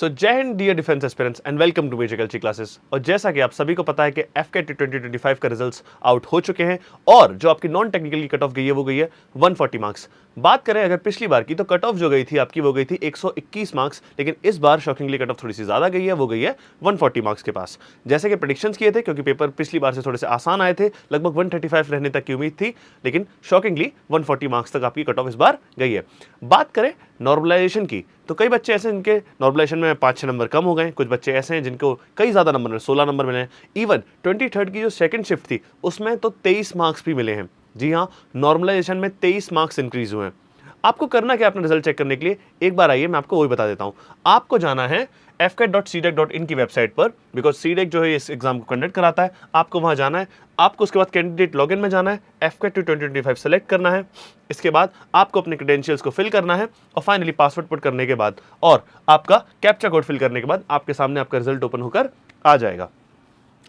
So Jai Hind dear defence aspirants and welcome to major culture classes. और जैसा कि आप सभी को पता है कि एफकेट 2025 का रिजल्ट्स आउट हो चुके हैं और जो आपकी नॉन टेक्निकल की कट ऑफ गई है वो गई है 140 मार्क्स। बात करें अगर पिछली बार की तो कट ऑफ जो गई थी आपकी वो गई थी 121 मार्क्स, लेकिन इस बार शॉकिंगली कट ऑफ थोड़ी सी ज्यादा गई है, वो गई है 140 मार्क्स के पास। जैसे कि प्रेडिक्शंस किए थे, क्योंकि पेपर पिछली बार से थोड़े से आसान आए थे, लगभग 135 रहने तक की उम्मीद थी, लेकिन शॉकिंगली 140 मार्क्स तक आपकी कट ऑफ इस बार गई है। बात करें नॉर्मलाइजेशन की तो कई बच्चे ऐसे जिनके नॉर्मलाइजेशन में 5-6 नंबर कम हो गए, कुछ बच्चे ऐसे हैं जिनको कई ज़्यादा नंबर मिले, 16 नंबर मिले हैं। इवन 23rd की जो सेकंड शिफ्ट थी उसमें तो 23 मार्क्स भी मिले हैं। जी हाँ, नॉर्मलाइजेशन में 23 मार्क्स इंक्रीज हुए हैं। आपको करना क्या अपना रिजल्ट चेक करने के लिए, एक बार आइए मैं आपको वही बता देता हूँ। आपको जाना है fcat.cdeck.in की वेबसाइट पर, बिकॉज सीडेक जो है इस एग्जाम को कंडक्ट कराता है। आपको वहां जाना है, आपको उसके बाद कैंडिडेट लॉगिन में जाना है, fcat 2025 सेलेक्ट करना है। इसके बाद आपको अपने क्रेडेंशियल्स को फिल करना है और फाइनली पासवर्ड पुट करने के बाद और आपका कैप्चा कोड फिल करने के बाद आपके सामने आपका रिजल्ट ओपन होकर आ जाएगा।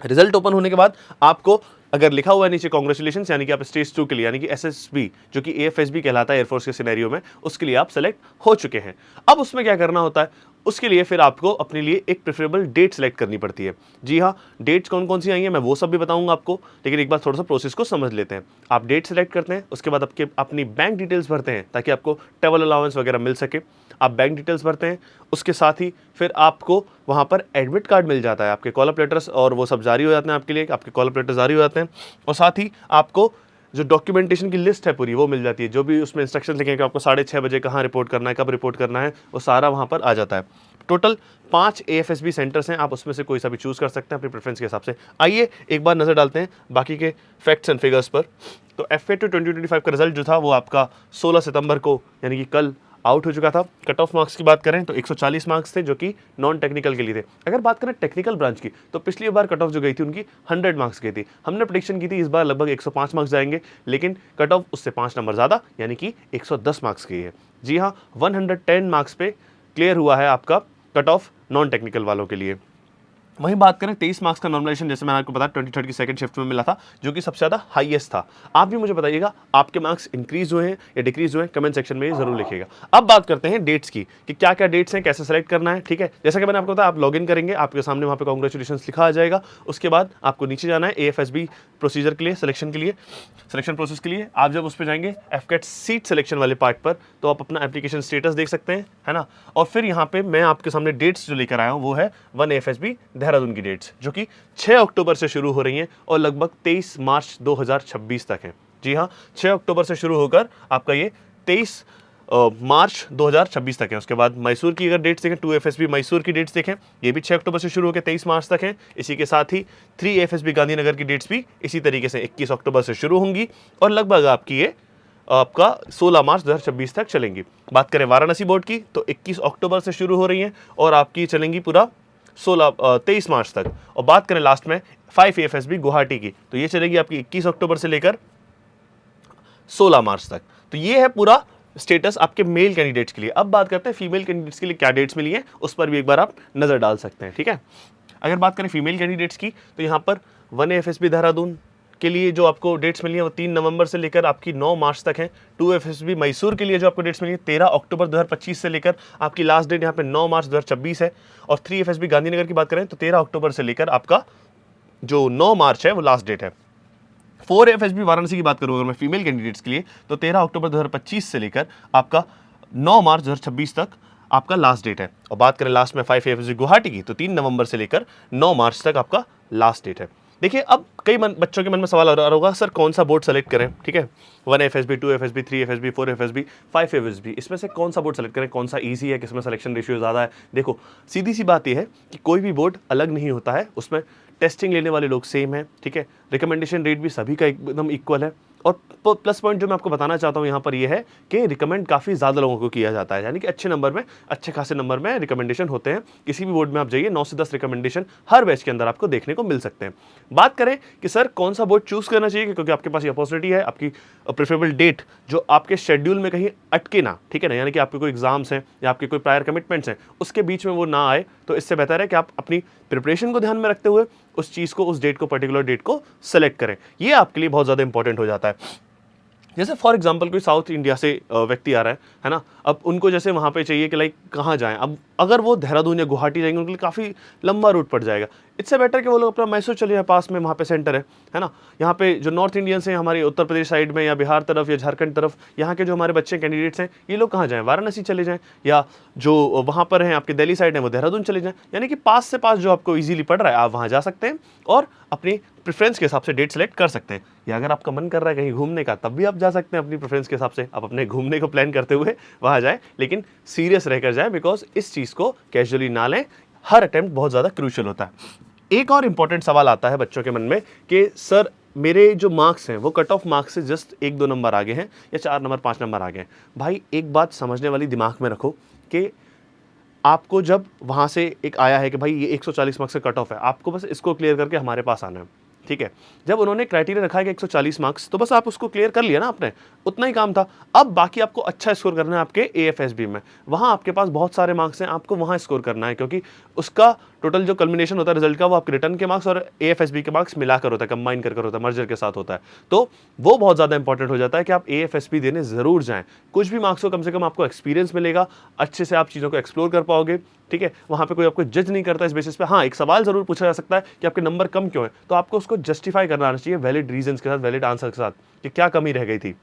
रिजल्ट ओपन होने के बाद आपको अगर लिखा हुआ है नीचे कांग्रेचुलेशंस, यानी कि आप स्टेज 2 के लिए यानी कि एसएसबी जो कि एएफएसबी कहलाता है एयरफोर्स के सिनेरियो में, उसके लिए आप सेलेक्ट हो चुके हैं। अब उसमें क्या करना होता है, उसके लिए फिर आपको अपने लिए एक प्रेफरेबल डेट सेलेक्ट करनी पड़ती है। जी हाँ, डेट्स कौन कौन सी आई हैं मैं वो सब भी बताऊंगा आपको, लेकिन एक बार थोड़ा सा प्रोसेस को समझ लेते हैं। आप डेट सेलेक्ट करते हैं, उसके बाद आपके अपनी बैंक डिटेल्स भरते हैं ताकि आपको ट्रैवल अलाउंस वगैरह मिल सके। आप बैंक डिटेल्स भरते हैं, उसके साथ ही फिर आपको वहाँ पर एडमिट कार्ड मिल जाता है, आपके कॉल अप लेटर्स और वो सब जारी हो जाते हैं आपके लिए, आपके कॉल अप लेटर्स जारी हो जाते हैं। और साथ ही आपको जो डॉक्यूमेंटेशन की लिस्ट है पूरी वो मिल जाती है, जो भी उसमें इंस्ट्रक्शन लिखे हैं कि आपको 6:30 बजे कहाँ रिपोर्ट करना है, कब रिपोर्ट करना है, वो सारा वहाँ पर आ जाता है। टोटल 5 एएफएसबी सेंटर्स हैं, आप उसमें से कोई सा भी चूज़ कर सकते हैं अपनी प्रेफरेंस के हिसाब से। आइए एक बार नज़र डालते हैं बाकी के फैक्ट्स एंड फिगर्स पर। तो एफकेट 2025 का रिजल्ट जो था वो आपका 16 सितंबर को यानी कि कल आउट हो चुका था। कट ऑफ मार्क्स की बात करें तो 140 मार्क्स थे जो कि नॉन टेक्निकल के लिए थे। अगर बात करें टेक्निकल ब्रांच की तो पिछली बार कट ऑफ जो गई थी उनकी 100 मार्क्स गई थी। हमने प्रेडिक्शन की थी इस बार लगभग 105 मार्क्स जाएंगे, लेकिन कट ऑफ उससे 5 नंबर ज़्यादा यानी कि 110 मार्क्स गई है। जी हाँ, 110 मार्क्स पे क्लियर हुआ है आपका कट ऑफ नॉन टेक्निकल वालों के लिए। वहीं बात करें 23 मार्क्स का नॉर्मलाइजेशन, जैसे मैंने आपको बताया 23rd की सेकंड शिफ्ट में मिला था, जो कि सबसे ज़्यादा हाईएस्ट था। आप भी मुझे बताइएगा आपके मार्क्स इंक्रीज हुए हैं या डिक्रीज हुए हैं, कमेंट सेक्शन में जरूर लिखिएगा। अब बात करते हैं डेट्स की कि क्या क्या डेट्स हैं, कैसे सेलेक्ट करना है। ठीक है, जैसा कि मैंने आपको बताया, आप लॉगिन करेंगे, आपके सामने वहाँ पे कांग्रेचुलेशंस लिखा आ जाएगा। उसके बाद आपको नीचे जाना है एएफएसबी प्रोसीजर के लिए, सिलेक्शन के लिए, सिलेक्शन प्रोसेस के लिए। आप जब उस पर जाएंगे एफकेट सीट सिलेक्शन वाले पार्ट पर, तो आप अपना एप्लीकेशन स्टेटस देख सकते हैं, है ना। और फिर यहाँ पे मैं आपके सामने डेट्स जो लेकर आया हूँ वो है 1 एएफएसबी देहरादून की डेट्स, जो कि 6 अक्टूबर से शुरू हो रही हैं और लगभग 23 मार्च 2026 तक है। जी हाँ, 6 अक्टूबर से शुरू होकर आपका ये 23 मार्च 2026 तक है। उसके बाद मैसूर की अगर डेट्स देखें, 2 एफएसबी मैसूर की डेट्स देखें, ये भी 6 अक्टूबर से शुरू होकर 23 मार्च तक है। इसी के साथ ही 3 एफएसबी गांधीनगर की डेट्स भी इसी तरीके से 21 अक्टूबर से शुरू होंगी और लगभग आपकी ये आपका 16 मार्च 2026 तक चलेंगी। बात करें वाराणसी बोर्ड की तो 21 अक्टूबर से शुरू हो रही हैं और आपकी चलेंगी पूरा 23 मार्च तक। और बात करें लास्ट में 5 एफएसबी गुवाहाटी की तो ये चलेगी आपकी 21 अक्टूबर से लेकर 16 मार्च तक। तो ये है पूरा स्टेटस आपके मेल कैंडिडेट्स के लिए। अब बात करते हैं फीमेल कैंडिडेट्स के लिए क्या डेट्स मिली हैं, उस पर भी एक बार आप नजर डाल सकते हैं। ठीक है, अगर बात करें फीमेल कैंडिडेट्स की तो यहाँ पर 1 एफएसबी देहरादून के लिए जो आपको डेट्स मिली है वो 3 नवंबर से लेकर आपकी 9 मार्च तक है। 2 एफएसबी मैसूर के लिए जो आपको डेट्स मिली है 13 अक्टूबर 2025 से लेकर आपकी लास्ट डेट यहाँ पे 9 मार्च 2026 है। और 3 एफएसबी गांधीनगर की बात करें तो 13 अक्टूबर से लेकर आपका जो 9 मार्च है वो लास्ट डेट है। 4 एफएसबी वाराणसी की बात करूँ अगर मैं फीमेल कैंडिडेट्स के लिए तो 13 अक्टूबर 2025 से लेकर आपका 9 मार्च 2026 तक आपका लास्ट डेट है। और बात करें लास्ट में 5 एफएसबी गुवाहाटी की तो 3 नवंबर से लेकर 9 मार्च तक आपका लास्ट डेट है। देखिए, अब कई बच्चों के मन में सवाल आ रहा होगा, सर कौन सा बोर्ड सेलेक्ट करें। ठीक है, 1 FSB, 2 FSB, 3 FSB, 4 FSB, 5 FSB, इसमें से कौन सा बोर्ड सेलेक्ट करें, कौन सा इजी है, किसमें सिलेक्शन रेशियो ज़्यादा है। देखो, सीधी सी बात यह है कि कोई भी बोर्ड अलग नहीं होता है, उसमें टेस्टिंग लेने वाले लोग सेम है। ठीक है, रिकमेंडेशन रेट भी सभी का एकदम इक्वल है। और प्लस पॉइंट जो मैं आपको बताना चाहता हूँ यहाँ पर यह है कि रिकमेंड काफ़ी ज़्यादा लोगों को किया जाता है, यानी कि अच्छे नंबर में, अच्छे खासे नंबर में रिकमेंडेशन होते हैं। किसी भी बोर्ड में आप जाइए 9 से 10 रिकमेंडेशन हर बैच के अंदर आपको देखने को मिल सकते हैं। बात करें कि सर कौन सा बोर्ड चूज़ करना चाहिए, क्योंकि आपके पास ये अपॉर्चुनिटी है, आपकी प्रेफरेबल डेट जो आपके शेड्यूल में कहीं अटके ना, ठीक है ना, यानी कि आपके कोई एग्जाम्स हैं या आपके कोई प्रायर कमिटमेंट्स हैं उसके बीच में वो ना आए, तो इससे बेहतर है कि आप अपनी प्रिपरेशन को ध्यान में रखते हुए उस चीज़ को, उस डेट को, पर्टिकुलर डेट को सेलेक्ट करें। ये आपके लिए बहुत ज़्यादा इंपॉर्टेंट हो जाता है। जैसे फॉर एग्जांपल कोई साउथ इंडिया से व्यक्ति आ रहा है ना, अब उनको जैसे वहाँ पे चाहिए कि लाइक कहाँ जाएं, अब अगर वो देहरादून या गुवाहाटी जाएंगे उनके लिए काफ़ी लंबा रूट पड़ जाएगा। इससे बेटर कि वो लोग अपना मैसूर चले जाए, पास में वहाँ पे सेंटर है ना। यहाँ पे जो नॉर्थ इंडियंस हैं हमारे उत्तर प्रदेश साइड में या बिहार तरफ या झारखंड तरफ, यहाँ के जो हमारे बच्चे कैंडिडेट्स हैं ये लोग कहाँ जाएँ, वाराणसी चले जाएँ, या जो वहाँ पर हैं आपके दिल्ली साइड है वो देहरादून चले जाएँ। यानी कि पास से पास जो आपको ईजिली पड़ रहा है आप वहाँ जा सकते हैं और अपनी प्रेफरेंस के हिसाब से डेट सेलेक्ट कर सकते हैं। या अगर आपका मन कर रहा है कहीं घूमने का, तब भी आप जा सकते हैं अपनी प्रेफरेंस के हिसाब से, आप अपने घूमने को प्लान करते हुए वहाँ जाएं, लेकिन सीरियस रहकर जाएं, बिकॉज इस चीज़ को कैजुअली ना लें। हर अटेम्प्ट बहुत ज़्यादा क्रूशियल होता है। एक और इंपॉर्टेंट सवाल आता है बच्चों के मन में कि सर मेरे जो मार्क्स हैं वो कट ऑफ मार्क्स से जस्ट 1-2 नंबर आगे हैं या 4 नंबर 5 नंबर आगे हैं। भाई एक बात समझने वाली दिमाग में रखो कि आपको जब वहाँ से एक आया है कि भाई ये 140 मार्क्स का कट ऑफ है, आपको बस इसको क्लियर करके हमारे पास आना है, ठीक है। जब उन्होंने क्राइटेरिया रखा है कि 140 मार्क्स, तो बस आप उसको क्लियर कर लिया ना आपने, उतना ही काम था। अब बाकी आपको अच्छा स्कोर करना है आपके AFSB में, वहाँ आपके पास बहुत सारे मार्क्स हैं, आपको वहाँ स्कोर करना है, क्योंकि उसका टोटल जो कल्मिनेशन होता है रिजल्ट का वो आपके रिटर्न के मार्क्स और AFSB के मार्क्स मिलाकर होता है, कंबाइन कर होता है, मर्जर के साथ होता है। तो वो बहुत ज़्यादा इंपॉर्टेंट हो जाता है कि आप AFSB देने ज़रूर जाएँ। कुछ भी मार्क्स हो, कम से कम आपको एक्सपीरियंस मिलेगा, अच्छे से आप चीज़ों को एक्सप्लोर कर पाओगे, ठीक है। वहाँ पे कोई आपको जज नहीं करता इस बेसिस पे। हाँ, एक सवाल ज़रूर पूछा जा सकता है कि आपके नंबर कम क्यों है, तो आपको उसको जस्टिफाई करना आना चाहिए वैलिड रीजंस के साथ, वैलिड आंसर के साथ, कि क्या कमी रह गई थी।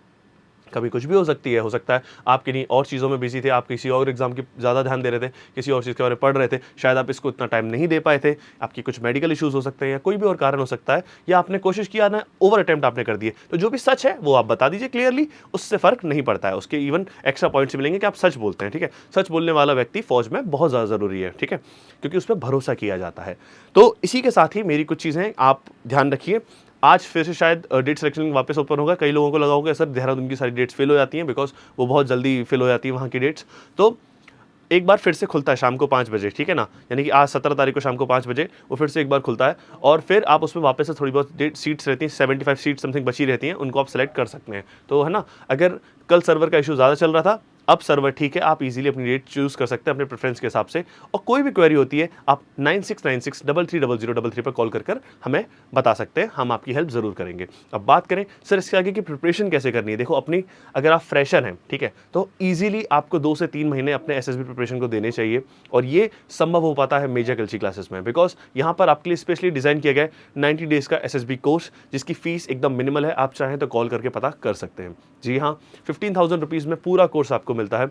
कभी कुछ भी हो सकती है, हो सकता है आप किन्हीं और चीज़ों में बिजी थे, आप किसी और एग्जाम की ज़्यादा ध्यान दे रहे थे, किसी और चीज़ के बारे में पढ़ रहे थे, शायद आप इसको इतना टाइम नहीं दे पाए थे, आपकी कुछ मेडिकल इश्यूज़ हो सकते हैं या कोई भी और कारण हो सकता है, या आपने कोशिश किया ना, ओवर अटेम्प्ट आपने कर दिए। तो जो भी सच है वो आप बता दीजिए क्लियरली, उससे फ़र्क नहीं पड़ता है, उसके इवन एक्स्ट्रा पॉइंट्स मिलेंगे कि आप सच बोलते हैं, ठीक है। सच बोलने वाला व्यक्ति फौज में बहुत ज़्यादा ज़रूरी है, ठीक है, क्योंकि उस पर भरोसा किया जाता है। तो इसी के साथ ही मेरी कुछ चीज़ें आप ध्यान रखिए। आज फिर से शायद डेट सिलेक्शन वापस ओपन होगा। कई लोगों को लगा होगा सर देहरादून की सारी डेट्स फिल हो जाती हैं, बिकॉज वो बहुत जल्दी फिल हो जाती है वहाँ की डेट्स। तो एक बार फिर से खुलता है शाम को 5 बजे, ठीक है ना, यानी कि आज 17 तारीख को शाम को 5 बजे वो फिर से एक बार खुलता है, और फिर आप उसमें वापस से थोड़ी बहुत डेट सीट्स रहती हैं, 75 सीट समथिंग बची रहती हैं, उनको आप सेलेक्ट कर सकते हैं। तो है ना, अगर कल सर्वर का इशू ज़्यादा चल रहा था, अब सर्वर ठीक है, आप इजीली अपनी डेट चूज़ कर सकते हैं अपने प्रेफरेंस के हिसाब से। और कोई भी क्वेरी होती है आप 9696330000 पर कॉल कर हमें बता सकते हैं, हम आपकी हेल्प ज़रूर करेंगे। अब बात करें सर इसके आगे की प्रिपरेशन कैसे करनी है। देखो अपनी, अगर आप फ्रेशर हैं, ठीक है, तो ईजिली आपको 2 से 3 महीने अपने SSB प्रिपरेशन को देने चाहिए, और ये संभव हो पाता है मेजर कल्ची क्लासेस में, बिकॉज यहाँ पर आपके लिए स्पेशली डिज़ाइन किया गया है 90 डेज़ का SSB कोर्स, जिसकी फीस एकदम मिनिमल है। आप चाहें तो कॉल करके पता कर सकते हैं। जी हाँ, 15,000 रुपीज़ में पूरा कोर्स आपको मिलता है,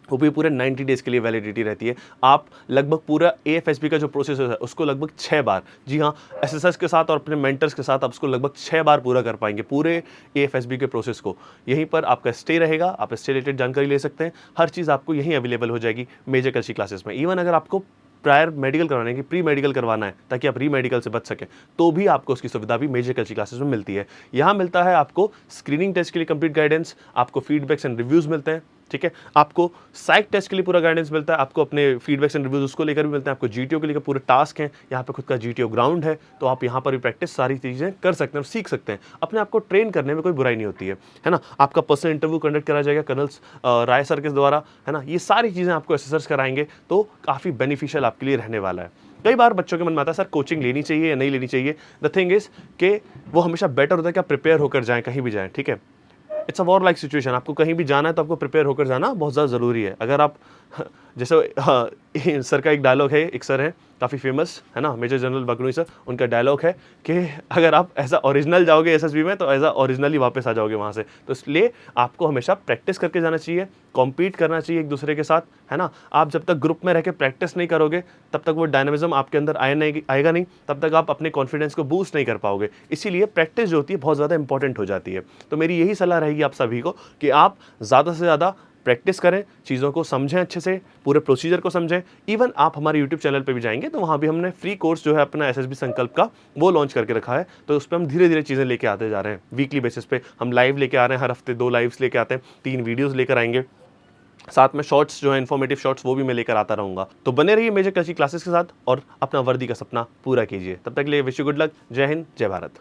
वो भी पूरे 90 डेज़ के लिए वैलिडिटी रहती है। आप लगभग पूरा AFSB का जो प्रोसेस है उसको लगभग 6 बार, जी हाँ, SSS के साथ और अपने मेंटर्स के साथ आप उसको लगभग 6 बार पूरा कर पाएंगे, पूरे AFSB के प्रोसेस को। यहीं पर आपका स्टे रहेगा, आप स्टे रिलेटेड जानकारी ले सकते हैं, हर चीज़ आपको यहीं अवेलेबल हो जाएगी मेजर कल्ची क्लासेस में। इवन अगर आपको प्रायर मेडिकल करवाना है कि प्री मेडिकल करवाना है ताकि आप री मेडिकल से बच सकें, तो भी आपको उसकी सुविधा भी मेजर कल्ची क्लासेस में मिलती है। यहाँ मिलता है आपको स्क्रीनिंग टेस्ट के लिए कंप्लीट गाइडेंस, आपको फीडबैक्स एंड रिव्यूज़ मिलते हैं, ठीक है, आपको साइक टेस्ट के लिए पूरा गाइडेंस मिलता है, आपको अपने फीडबैक्स एंड रिव्यूज उसको लेकर भी मिलते हैं, आपको GTO के लिए पूरे टास्क हैं, यहाँ पे खुद का GTO ग्राउंड है, तो आप यहाँ पर भी प्रैक्टिस सारी चीज़ें कर सकते हैं और सीख सकते हैं। अपने आप को ट्रेन करने में कोई बुराई नहीं होती है ना। आपका पर्सनल इंटरव्यू कंडक्ट करा जाएगा कर्नल्स राय सर के द्वारा, है ना। ये सारी चीज़ें आपको एसेसर्स कराएंगे, तो काफ़ी बेनिफिशियल आपके लिए रहने वाला है। कई बार बच्चों के मन में आता है सर कोचिंग लेनी चाहिए या नहीं लेनी चाहिए। द थिंग इज कि वो हमेशा बेटर होता है कि आप प्रिपेयर होकर जाएँ, कहीं भी जाएँ, ठीक है। It's a war like situation, आपको कहीं भी जाना है तो आपको प्रिपेयर होकर जाना बहुत ज़्यादा ज़रूरी है। अगर आप जैसे सर का एक डायलॉग है, एक सर हैं काफ़ी फेमस, है ना, मेजर जनरल बगनोई सर, उनका डायलॉग है कि अगर आप एज अ ओरिजिनल जाओगे SSB में तो एज अ ओरिजिनल ही वापस आ जाओगे वहाँ से। तो इसलिए आपको हमेशा प्रैक्टिस करके जाना चाहिए, कॉम्पीट करना चाहिए एक दूसरे के साथ, है ना। आप जब तक ग्रुप में रह के प्रैक्टिस नहीं करोगे तब तक वो डायनामिज्म आपके अंदर आएगा नहीं, तब तक आप अपने कॉन्फिडेंस को बूस्ट नहीं कर पाओगे। इसीलिए प्रैक्टिस जो होती है बहुत ज़्यादा इंपॉर्टेंट हो जाती है। तो मेरी यही सलाह रहेगी आप सभी को कि आप ज़्यादा से ज़्यादा प्रैक्टिस करें, चीज़ों को समझें अच्छे से, पूरे प्रोसीजर को समझें। इवन आप हमारे यूट्यूब चैनल पे भी जाएंगे तो वहाँ भी हमने फ्री कोर्स जो है अपना SSB संकल्प का वो लॉन्च करके रखा है। तो उस पर हम धीरे धीरे चीज़ें लेके आते जा रहे हैं। वीकली बेसिस पे हम लाइव लेके आ रहे हैं, हर हफ्ते 2 लाइव्स लेके आते हैं, 3 वीडियोज़ लेकर आएंगे, साथ में शॉर्ट्स जो है इन्फॉर्मेटिव शॉर्ट्स वो भी मैं लेकर आता रहूँगा। तो बने रहिए मेजर कल्ची क्लासेस के साथ और अपना वर्दी का सपना पूरा कीजिए। तब तक के लिए विश यू गुड लक। जय हिंद, जय भारत।